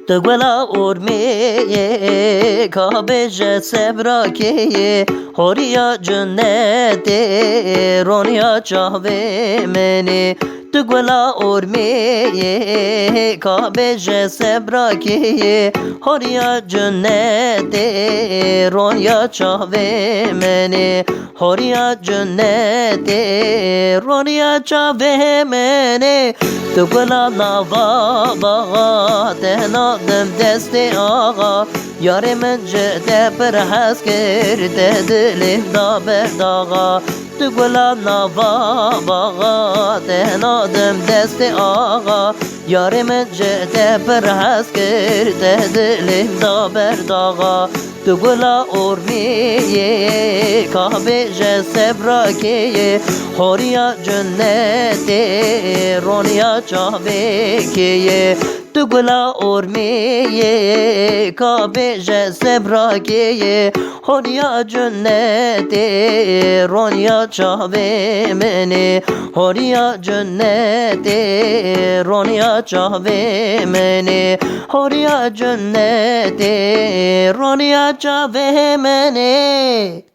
Tugwala urmiye kabeje sebrake horiya cennete ronya çahve meni Tugwala urmiye kabeje sebrake horiya cennete ronya çahve meni horiya cennete ronya çahve meni Tugwala lava bağa tenadım desti ağa Yarimin cede bir hasker de dilim da berdağa Tugwala lava bağa tenadım desti ağa Yarimin cede bir hasker de dilim da berdağa Tugwala urmiye kahbece sebrakeye horiya cennete ronya çahvekeye Tugwala urmiye kahbece sebrakeye horiya cennete ronya çahve meni horiya cennete ronya çahve meni horiya cennete ronya çahve meni